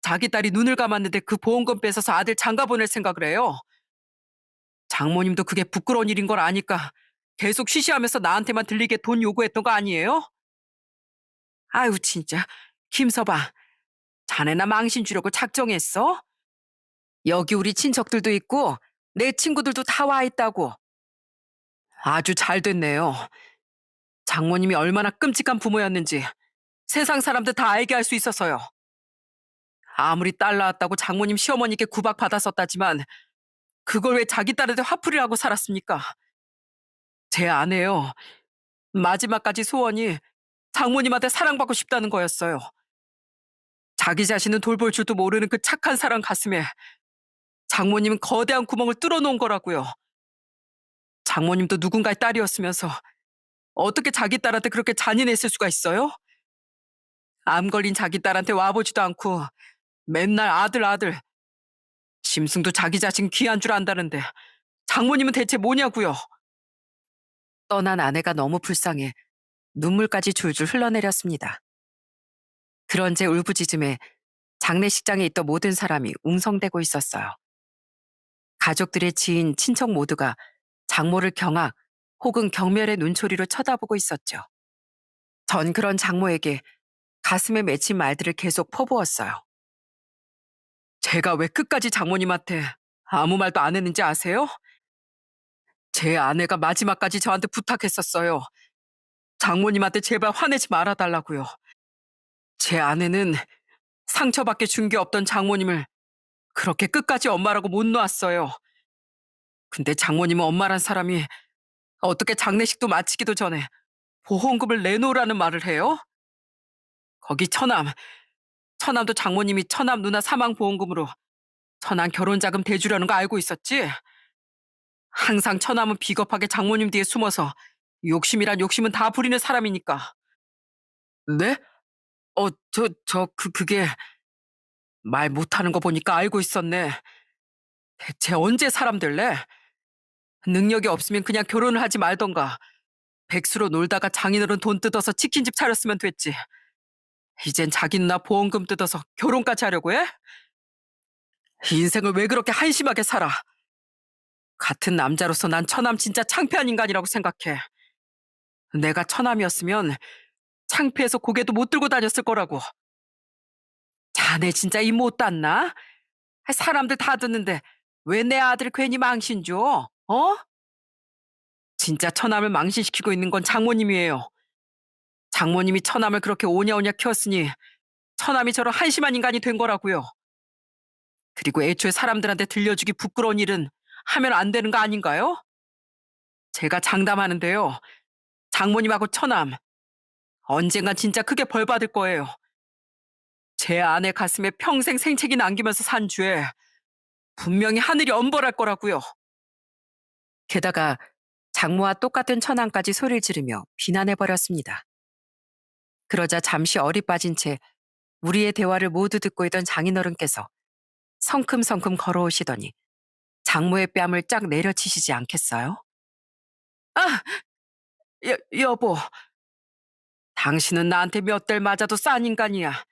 [SPEAKER 1] 자기 딸이 눈을 감았는데 그 보험금 뺏어서 아들 장가 보낼 생각을 해요. 장모님도 그게 부끄러운 일인 걸 아니까 계속 쉬쉬하면서 나한테만 들리게 돈 요구했던 거 아니에요? 아유 진짜 김서방 자네나 망신 주려고 작정했어? 여기 우리 친척들도 있고 내 친구들도 다 와 있다고. 아주 잘 됐네요. 장모님이 얼마나 끔찍한 부모였는지 세상 사람들 다 알게 할 수 있어서요. 아무리 딸 낳았다고 장모님 시어머니께 구박받았었다지만 그걸 왜 자기 딸한테 화풀이를 하고 살았습니까? 제 아내요. 마지막까지 소원이 장모님한테 사랑받고 싶다는 거였어요. 자기 자신은 돌볼 줄도 모르는 그 착한 사람 가슴에 장모님은 거대한 구멍을 뚫어놓은 거라고요. 장모님도 누군가의 딸이었으면서 어떻게 자기 딸한테 그렇게 잔인했을 수가 있어요? 암 걸린 자기 딸한테 와보지도 않고 맨날 아들 아들. 짐승도 자기 자신 귀한 줄 안다는데 장모님은 대체 뭐냐고요? 떠난 아내가 너무 불쌍해 눈물까지 줄줄 흘러내렸습니다. 그런 제 울부짖음에 장례식장에 있던 모든 사람이 웅성대고 있었어요. 가족들의 지인, 친척 모두가 장모를 경악 혹은 경멸의 눈초리로 쳐다보고 있었죠. 전 그런 장모에게 가슴에 맺힌 말들을 계속 퍼부었어요. 제가 왜 끝까지 장모님한테 아무 말도 안 했는지 아세요? 제 아내가 마지막까지 저한테 부탁했었어요. 장모님한테 제발 화내지 말아달라고요. 제 아내는 상처밖에 준 게 없던 장모님을 그렇게 끝까지 엄마라고 못 놓았어요. 근데 장모님은 엄마란 사람이 어떻게 장례식도 마치기도 전에 보험금을 내놓으라는 말을 해요? 거기 처남도 장모님이 처남 누나 사망 보험금으로 처남 결혼자금 대주려는 거 알고 있었지? 항상 처남은 비겁하게 장모님 뒤에 숨어서 욕심이란 욕심은 다 부리는 사람이니까. 네? 그게 말 못하는 거 보니까 알고 있었네. 대체 언제 사람 될래? 능력이 없으면 그냥 결혼을 하지 말던가. 백수로 놀다가 장인어른 돈 뜯어서 치킨집 차렸으면 됐지. 이젠 자기 누나 보험금 뜯어서 결혼까지 하려고 해? 인생을 왜 그렇게 한심하게 살아? 같은 남자로서 난 처남 진짜 창피한 인간이라고 생각해. 내가 처남이었으면 창피해서 고개도 못 들고 다녔을 거라고. 자네 진짜 이 못 땄나? 사람들 다 듣는데 왜 내 아들 괜히 망신 줘? 어? 진짜 처남을 망신시키고 있는 건 장모님이에요. 장모님이 처남을 그렇게 오냐오냐 키웠으니 처남이 저런 한심한 인간이 된 거라고요. 그리고 애초에 사람들한테 들려주기 부끄러운 일은 하면 안 되는 거 아닌가요? 제가 장담하는데요. 장모님하고 처남, 언젠간 진짜 크게 벌 받을 거예요. 제 아내 가슴에 평생 생채기 남기면서 산 죄, 분명히 하늘이 엄벌할 거라고요. 게다가 장모와 똑같은 처남까지 소리를 지르며 비난해버렸습니다. 그러자 잠시 어리 빠진 채 우리의 대화를 모두 듣고 있던 장인어른께서 성큼성큼 걸어오시더니 장모의 뺨을 쫙 내려치시지 않겠어요? 아, 여보, 당신은 나한테 몇 대 맞아도 싼 인간이야.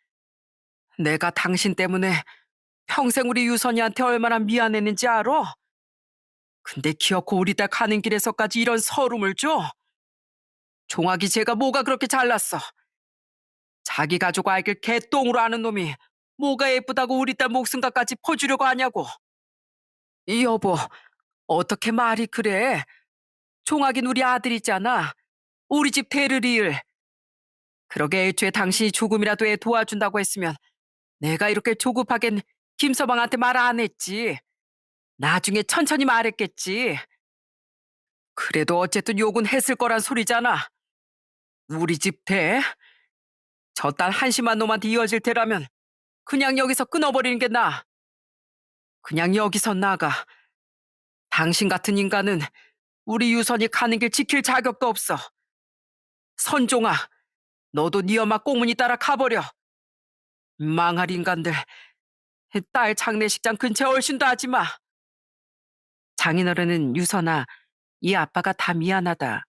[SPEAKER 1] 내가 당신 때문에 평생 우리 유선이한테 얼마나 미안했는지 알아? 근데 기어코 우리 딸 가는 길에서까지 이런 서름을 줘? 종학이 제가 뭐가 그렇게 잘났어? 자기 가족 알길 개똥으로 아는 놈이 뭐가 예쁘다고 우리 딸 목숨값까지 퍼주려고 하냐고. 이 여보, 어떻게 말이 그래? 종학인 우리 아들이잖아. 우리 집 대를 이을. 그러게 애초에 당신이 조금이라도 애 도와준다고 했으면 내가 이렇게 조급하겐 김서방한테 말 안 했지. 나중에 천천히 말했겠지. 그래도 어쨌든 욕은 했을 거란 소리잖아. 우리 집 대? 저 딸 한심한 놈한테 이어질 테라면 그냥 여기서 끊어버리는 게 나아. 그냥 여기서 나가. 당신 같은 인간은 우리 유선이 가는 길 지킬 자격도 없어. 선종아, 너도 네 엄마 꽁무니 따라 가버려. 망할 인간들. 딸 장례식장 근처에 얼씬도 하지 마. 장인어른은 유선아, 이 아빠가 다 미안하다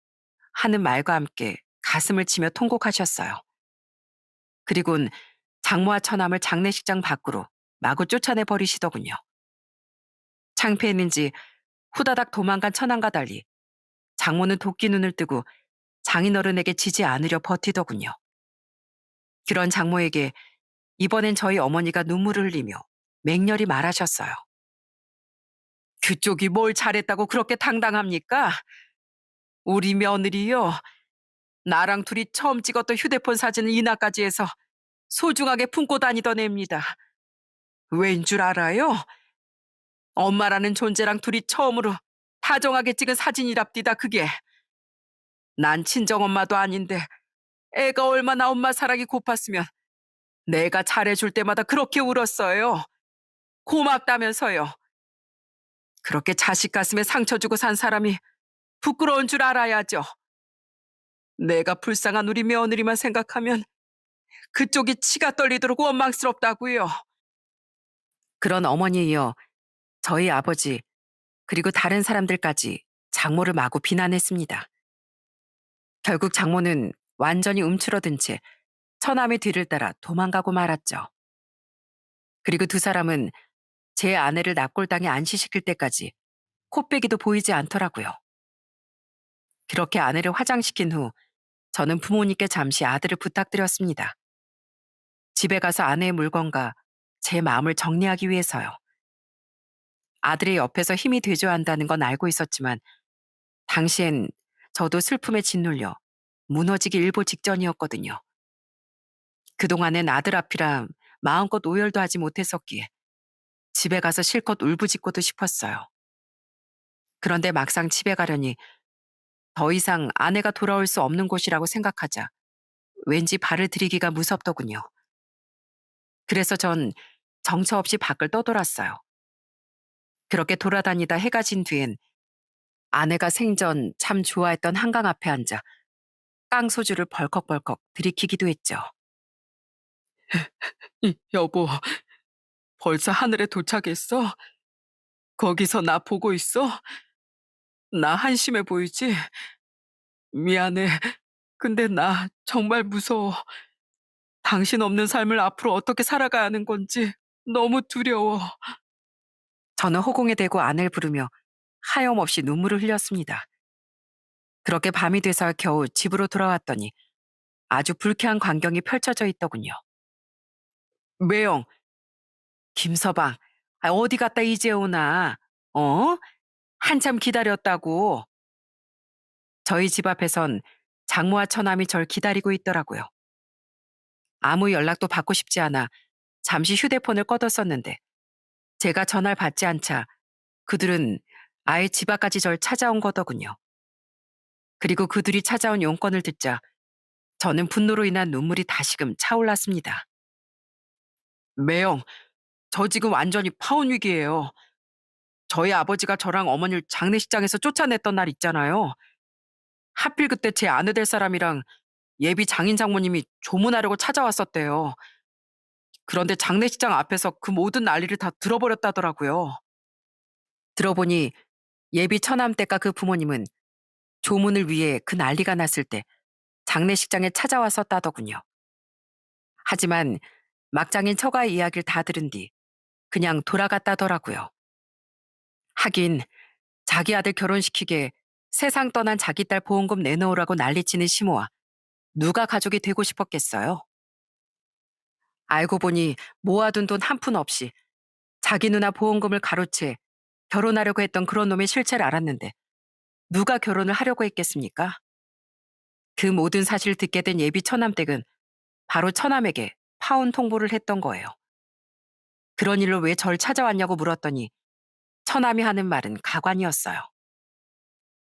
[SPEAKER 1] 하는 말과 함께 가슴을 치며 통곡하셨어요. 그리곤 장모와 처남을 장례식장 밖으로 마구 쫓아내 버리시더군요. 창피했는지 후다닥 도망간 처남과 달리 장모는 도끼 눈을 뜨고 장인어른에게 지지 않으려 버티더군요. 그런 장모에게 이번엔 저희 어머니가 눈물을 흘리며 맹렬히 말하셨어요. 그쪽이 뭘 잘했다고 그렇게 당당합니까? 우리 며느리요. 나랑 둘이 처음 찍었던 휴대폰 사진을 이나까지 해서 소중하게 품고 다니던 애입니다. 왠 줄 알아요? 엄마라는 존재랑 둘이 처음으로 다정하게 찍은 사진이랍디다 그게. 난 친정엄마도 아닌데 애가 얼마나 엄마 사랑이 고팠으면 내가 잘해줄 때마다 그렇게 울었어요. 고맙다면서요. 그렇게 자식 가슴에 상처 주고 산 사람이 부끄러운 줄 알아야죠. 내가 불쌍한 우리 며느리만 생각하면 그쪽이 치가 떨리도록 원망스럽다고요. 그런 어머니에 이어 저희 아버지 그리고 다른 사람들까지 장모를 마구 비난했습니다. 결국 장모는 완전히 움츠러든 채 처남의 뒤를 따라 도망가고 말았죠. 그리고 두 사람은 제 아내를 납골당에 안시시킬 때까지 코빼기도 보이지 않더라고요. 그렇게 아내를 화장시킨 후 저는 부모님께 잠시 아들을 부탁드렸습니다. 집에 가서 아내의 물건과 제 마음을 정리하기 위해서요. 아들의 옆에서 힘이 되줘야 한다는 건 알고 있었지만 당시엔 저도 슬픔에 짓눌려 무너지기 일보 직전이었거든요. 그동안엔 아들 앞이라 마음껏 오열도 하지 못했었기에 집에 가서 실컷 울부짖고도 싶었어요. 그런데 막상 집에 가려니 더 이상 아내가 돌아올 수 없는 곳이라고 생각하자 왠지 발을 들이기가 무섭더군요. 그래서 전 정처 없이 밖을 떠돌았어요. 그렇게 돌아다니다 해가 진 뒤엔 아내가 생전 참 좋아했던 한강 앞에 앉아 깡소주를 벌컥벌컥 들이키기도 했죠. 여보, 벌써 하늘에 도착했어? 거기서 나 보고 있어? 나 한심해 보이지? 미안해. 근데 나 정말 무서워. 당신 없는 삶을 앞으로 어떻게 살아가야 하는 건지 너무 두려워. 저는 허공에 대고 아내를 부르며 하염없이 눈물을 흘렸습니다. 그렇게 밤이 돼서 겨우 집으로 돌아왔더니 아주 불쾌한 광경이 펼쳐져 있더군요. 매영, 김서방, 어디 갔다 이제 오나? 어? 한참 기다렸다고. 저희 집 앞에선 장모와 처남이 절 기다리고 있더라고요. 아무 연락도 받고 싶지 않아 잠시 휴대폰을 꺼뒀었는데 제가 전화를 받지 않자 그들은 아예 집 앞까지 절 찾아온 거더군요. 그리고 그들이 찾아온 용건을 듣자 저는 분노로 인한 눈물이 다시금 차올랐습니다. 매영, 저 지금 완전히 파혼 위기예요. 저희 아버지가 저랑 어머니를 장례식장에서 쫓아냈던 날 있잖아요. 하필 그때 제 아내 될 사람이랑 예비 장인 장모님이 조문하려고 찾아왔었대요. 그런데 장례식장 앞에서 그 모든 난리를 다 들어버렸다더라고요. 들어보니 예비 처남 댁과 그 부모님은 조문을 위해 그 난리가 났을 때 장례식장에 찾아왔었다더군요. 하지만 막장인 처가의 이야기를 다 들은 뒤 그냥 돌아갔다더라고요. 하긴 자기 아들 결혼시키게 세상 떠난 자기 딸 보험금 내놓으라고 난리치는 시모와 누가 가족이 되고 싶었겠어요? 알고 보니 모아둔 돈 한 푼 없이 자기 누나 보험금을 가로채 결혼하려고 했던 그런 놈의 실체를 알았는데 누가 결혼을 하려고 했겠습니까? 그 모든 사실을 듣게 된 예비 처남댁은 바로 처남에게 파혼 통보를 했던 거예요. 그런 일로 왜 절 찾아왔냐고 물었더니 처남이 하는 말은 가관이었어요.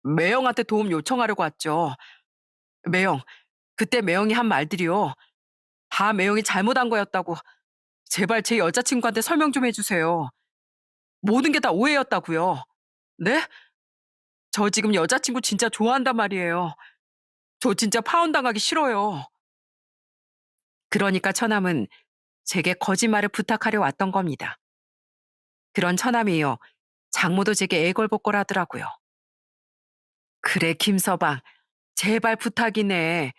[SPEAKER 1] 매영한테 도움 요청하려고 왔죠. 매영, 그때 매영이 한 말들이요. 다 매영이 잘못한 거였다고. 제발 제 여자친구한테 설명 좀 해주세요. 모든 게 다 오해였다고요. 네? 저 지금 여자친구 진짜 좋아한단 말이에요. 저 진짜 파혼당하기 싫어요. 그러니까 처남은 제게 거짓말을 부탁하려 왔던 겁니다. 그런 처남이요. 장모도 제게 애걸복걸하더라고요. 그래 김서방, 제발 부탁이네.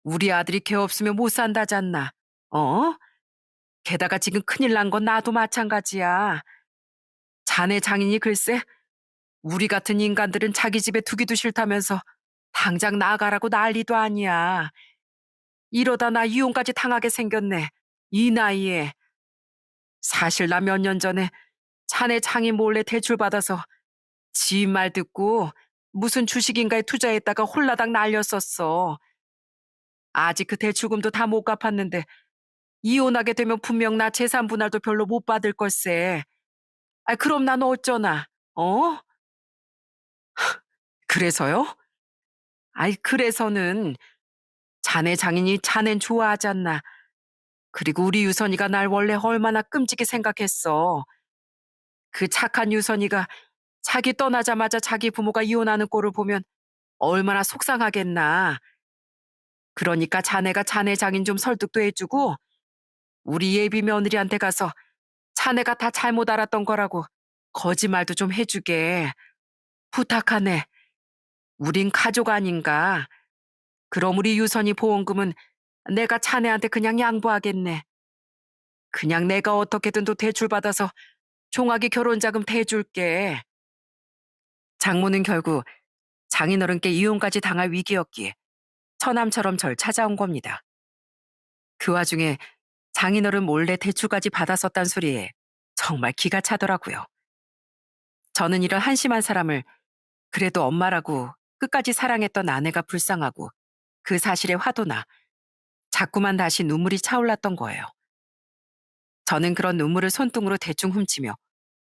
[SPEAKER 1] 우리 아들이 걔 없으면 못 산다잖나. 어? 게다가 지금 큰일 난 건 나도 마찬가지야. 자네 장인이 글쎄 우리 같은 인간들은 자기 집에 두기도 싫다면서 당장 나가라고 난리도 아니야. 이러다 나 이혼까지 당하게 생겼네. 이 나이에. 사실 나 몇 년 전에 자네 장인 몰래 대출받아서 지 말 듣고 무슨 주식인가에 투자했다가 홀라당 날렸었어. 아직 그 대출금도 다 못 갚았는데 이혼하게 되면 분명 나 재산 분할도 별로 못 받을 걸세. 아, 그럼 난 어쩌나? 어? 그래서요? 아이, 그래서는 자네 장인이 자넨 좋아하잖나. 그리고 우리 유선이가 날 원래 얼마나 끔찍이 생각했어. 그 착한 유선이가 자기 떠나자마자 자기 부모가 이혼하는 꼴을 보면 얼마나 속상하겠나. 그러니까 자네가 자네 장인 좀 설득도 해주고 우리 예비 며느리한테 가서 자네가 다 잘못 알았던 거라고 거짓말도 좀 해주게. 부탁하네. 우린 가족 아닌가. 그럼 우리 유선이 보험금은 내가 자네한테 그냥 양보하겠네. 그냥 내가 어떻게든 또 대출받아서 종아기 결혼자금 대줄게. 장모는 결국 장인어른께 이혼까지 당할 위기였기에 처남처럼 절 찾아온 겁니다. 그 와중에 장인어른 몰래 대출까지 받았었단 소리에 정말 기가 차더라고요. 저는 이런 한심한 사람을 그래도 엄마라고 끝까지 사랑했던 아내가 불쌍하고 그 사실에 화도 나 자꾸만 다시 눈물이 차올랐던 거예요. 저는 그런 눈물을 손등으로 대충 훔치며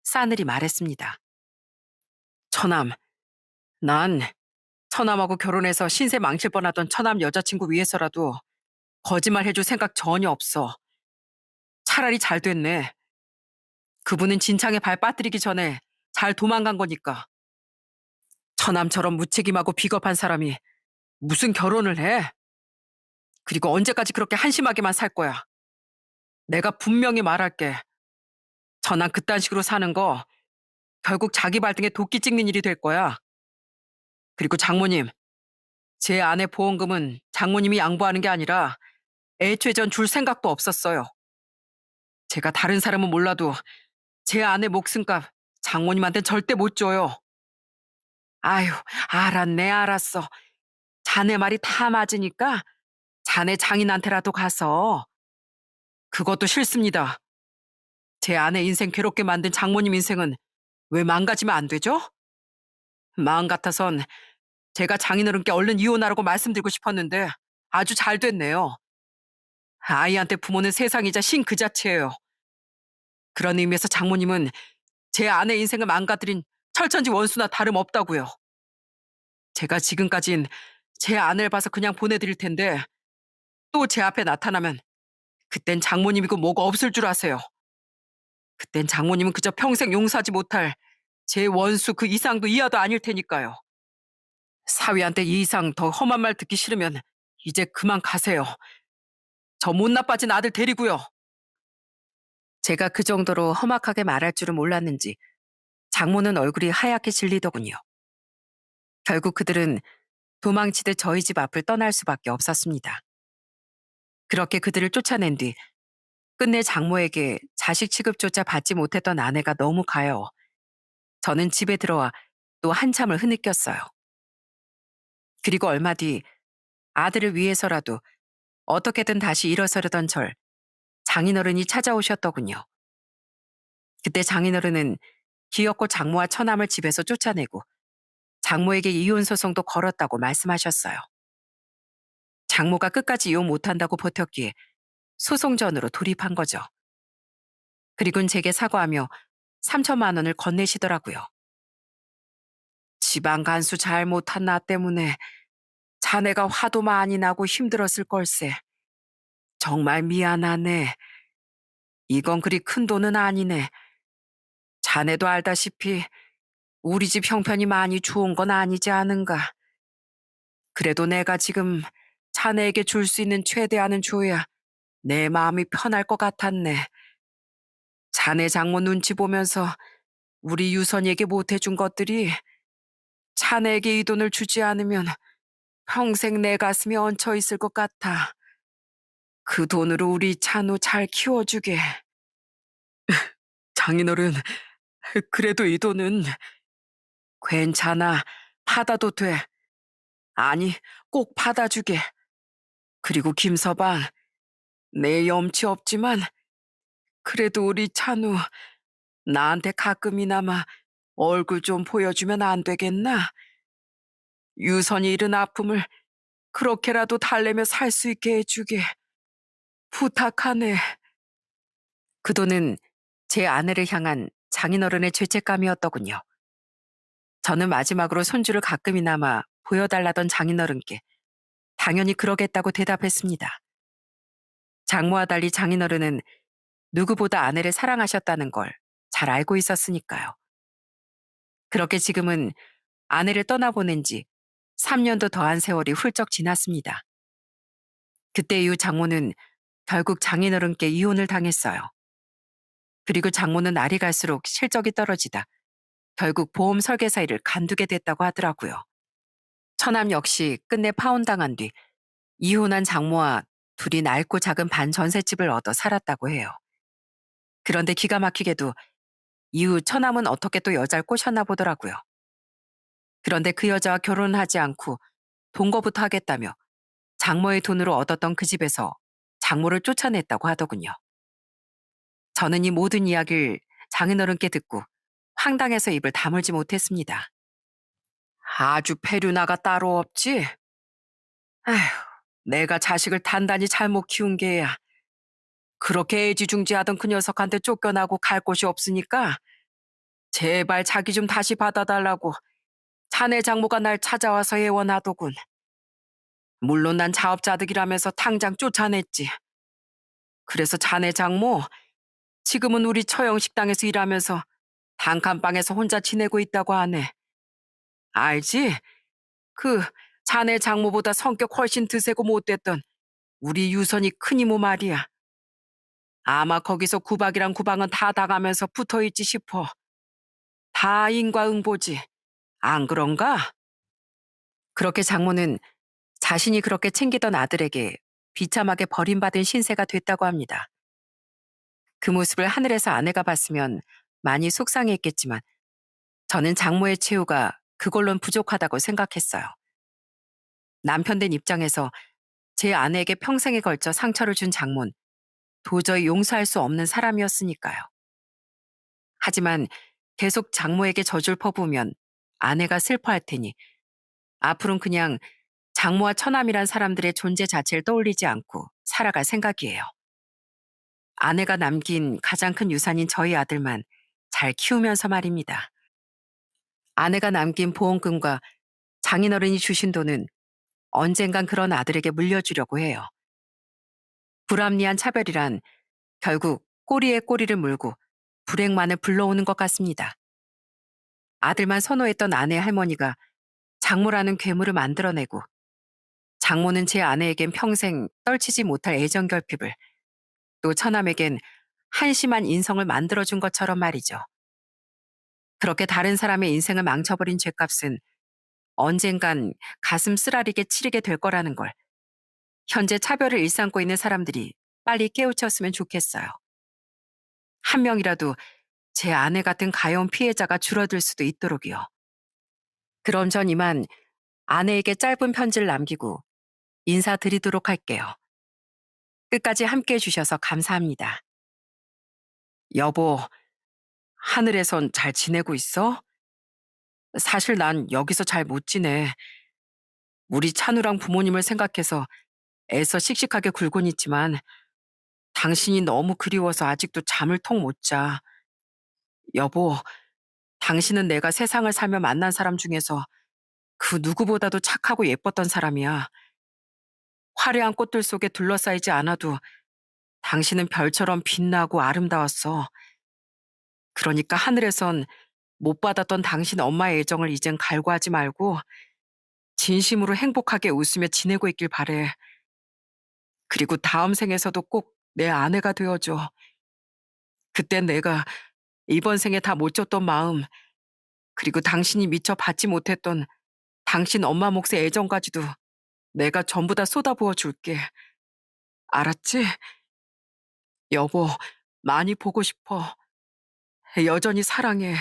[SPEAKER 1] 싸늘히 말했습니다. 처남, 난 처남하고 결혼해서 신세 망칠 뻔하던 처남 여자친구 위해서라도 거짓말 해줄 생각 전혀 없어. 차라리 잘 됐네. 그분은 진창에 발 빠뜨리기 전에 잘 도망간 거니까. 처남처럼 무책임하고 비겁한 사람이 무슨 결혼을 해? 그리고 언제까지 그렇게 한심하게만 살 거야? 내가 분명히 말할게. 처남 그딴 식으로 사는 거 결국 자기 발등에 도끼 찍는 일이 될 거야. 그리고 장모님, 제 아내 보험금은 장모님이 양보하는 게 아니라 애초에 전 줄 생각도 없었어요. 제가 다른 사람은 몰라도 제 아내 목숨값 장모님한텐 절대 못 줘요. 아유, 알았네, 알았어. 자네 말이 다 맞으니까 자네 장인한테라도 가서. 그것도 싫습니다. 제 아내 인생 괴롭게 만든 장모님 인생은 왜 망가지면 안 되죠? 마음 같아선 제가 장인어른께 얼른 이혼하라고 말씀드리고 싶었는데 아주 잘 됐네요. 아이한테 부모는 세상이자 신 그 자체예요. 그런 의미에서 장모님은 제 아내 인생을 망가뜨린 철천지 원수나 다름없다고요. 제가 지금까진 제 아내를 봐서 그냥 보내드릴 텐데 또 제 앞에 나타나면 그땐 장모님이고 뭐가 없을 줄 아세요. 그땐 장모님은 그저 평생 용서하지 못할 제 원수 그 이상도 이하도 아닐 테니까요. 사위한테 이 이상 더 험한 말 듣기 싫으면 이제 그만 가세요. 저 못 나빠진 아들 데리고요. 제가 그 정도로 험악하게 말할 줄은 몰랐는지 장모는 얼굴이 하얗게 질리더군요. 결국 그들은 도망치듯 저희 집 앞을 떠날 수밖에 없었습니다. 그렇게 그들을 쫓아낸 뒤 끝내 장모에게 자식 취급조차 받지 못했던 아내가 너무 가여워 저는 집에 들어와 또 한참을 흐느꼈어요. 그리고 얼마 뒤 아들을 위해서라도 어떻게든 다시 일어서려던 절 장인어른이 찾아오셨더군요. 그때 장인어른은 기어코 장모와 처남을 집에서 쫓아내고 장모에게 이혼 소송도 걸었다고 말씀하셨어요. 장모가 끝까지 이혼 못한다고 버텼기에 소송전으로 돌입한 거죠. 그리고는 제게 사과하며 3천만 원을 건네시더라고요. 지방 간수 잘 못한 나 때문에 자네가 화도 많이 나고 힘들었을 걸세. 정말 미안하네. 이건 그리 큰 돈은 아니네. 자네도 알다시피 우리 집 형편이 많이 좋은 건 아니지 않은가. 그래도 내가 지금 자네에게 줄 수 있는 최대한은 줘야 내 마음이 편할 것 같았네. 자네 장모 눈치 보면서 우리 유선이에게 못해준 것들이 자네에게 이 돈을 주지 않으면 평생 내 가슴에 얹혀 있을 것 같아. 그 돈으로 우리 찬우 잘 키워주게. 장인어른, 그래도 이 돈은 괜찮아. 받아도 돼. 아니, 꼭 받아주게. 그리고 김서방, 내 염치 없지만 그래도 우리 찬우 나한테 가끔이나마 얼굴 좀 보여주면 안 되겠나? 유선이 잃은 아픔을 그렇게라도 달래며 살 수 있게 해주게. 부탁하네. 그 돈은 제 아내를 향한 장인어른의 죄책감이었더군요. 저는 마지막으로 손주를 가끔이나마 보여달라던 장인어른께 당연히 그러겠다고 대답했습니다. 장모와 달리 장인어른은 누구보다 아내를 사랑하셨다는 걸 잘 알고 있었으니까요. 그렇게 지금은 아내를 떠나보낸 지 3년도 더한 세월이 훌쩍 지났습니다. 그때 이후 장모는 결국 장인어른께 이혼을 당했어요. 그리고 장모는 날이 갈수록 실적이 떨어지다 결국 보험 설계사 일을 간두게 됐다고 하더라고요. 처남 역시 끝내 파혼당한 뒤 이혼한 장모와 둘이 낡고 작은 반전셋집을 얻어 살았다고 해요. 그런데 기가 막히게도 이후 처남은 어떻게 또 여자를 꼬셨나 보더라고요. 그런데 그 여자와 결혼하지 않고 동거부터 하겠다며 장모의 돈으로 얻었던 그 집에서 장모를 쫓아냈다고 하더군요. 저는 이 모든 이야기를 장인어른께 듣고 황당해서 입을 다물지 못했습니다. 아주 페류나가 따로 없지? 아휴, 내가 자식을 단단히 잘못 키운 게야. 그렇게 애지중지하던 그 녀석한테 쫓겨나고 갈 곳이 없으니까 제발 자기 좀 다시 받아달라고 자네 장모가 날 찾아와서 애원하더군. 물론 난 자업자득이라면서 당장 쫓아냈지. 그래서 자네 장모 지금은 우리 처형식당에서 일하면서 단칸방에서 혼자 지내고 있다고 하네. 알지? 그 자네 장모보다 성격 훨씬 드세고 못됐던 우리 유선이 큰 이모 말이야. 아마 거기서 구박이랑 구방은 다 당하면서 붙어있지 싶어. 다 인과응보지. 안 그런가? 그렇게 장모는 자신이 그렇게 챙기던 아들에게 비참하게 버림받은 신세가 됐다고 합니다. 그 모습을 하늘에서 아내가 봤으면 많이 속상했겠지만 저는 장모의 최후가 그걸론 부족하다고 생각했어요. 남편 된 입장에서 제 아내에게 평생에 걸쳐 상처를 준 장모는 도저히 용서할 수 없는 사람이었으니까요. 하지만 계속 장모에게 젖을 퍼부으면 아내가 슬퍼할 테니 앞으로는 그냥 장모와 처남이란 사람들의 존재 자체를 떠올리지 않고 살아갈 생각이에요. 아내가 남긴 가장 큰 유산인 저희 아들만 잘 키우면서 말입니다. 아내가 남긴 보험금과 장인어른이 주신 돈은 언젠간 그런 아들에게 물려주려고 해요. 불합리한 차별이란 결국 꼬리에 꼬리를 물고 불행만을 불러오는 것 같습니다. 아들만 선호했던 아내 할머니가 장모라는 괴물을 만들어내고 장모는 제 아내에겐 평생 떨치지 못할 애정 결핍을 또 처남에겐 한심한 인성을 만들어준 것처럼 말이죠. 그렇게 다른 사람의 인생을 망쳐버린 죄값은 언젠간 가슴 쓰라리게 치르게 될 거라는 걸 현재 차별을 일삼고 있는 사람들이 빨리 깨우쳤으면 좋겠어요. 한 명이라도 제 아내 같은 가여운 피해자가 줄어들 수도 있도록요. 그럼 전 이만 아내에게 짧은 편지를 남기고 인사드리도록 할게요. 끝까지 함께 해주셔서 감사합니다. 여보, 하늘에선 잘 지내고 있어? 사실 난 여기서 잘 못 지내. 우리 찬우랑 부모님을 생각해서 애써 씩씩하게 굴곤 있지만 당신이 너무 그리워서 아직도 잠을 통 못 자. 여보, 당신은 내가 세상을 살며 만난 사람 중에서 그 누구보다도 착하고 예뻤던 사람이야. 화려한 꽃들 속에 둘러싸이지 않아도 당신은 별처럼 빛나고 아름다웠어. 그러니까 하늘에선 못 받았던 당신 엄마의 애정을 이젠 갈구하지 말고 진심으로 행복하게 웃으며 지내고 있길 바래. 그리고 다음 생에서도 꼭 내 아내가 되어줘. 그땐 내가 이번 생에 다 못 줬던 마음, 그리고 당신이 미처 받지 못했던 당신 엄마 몫의 애정까지도 내가 전부 다 쏟아부어 줄게. 알았지? 여보, 많이 보고 싶어. 여전히 사랑해.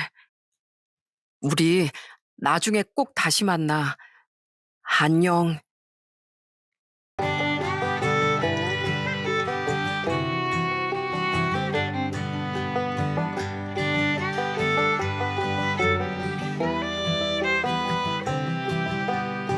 [SPEAKER 1] 우리 나중에 꼭 다시 만나. 안녕.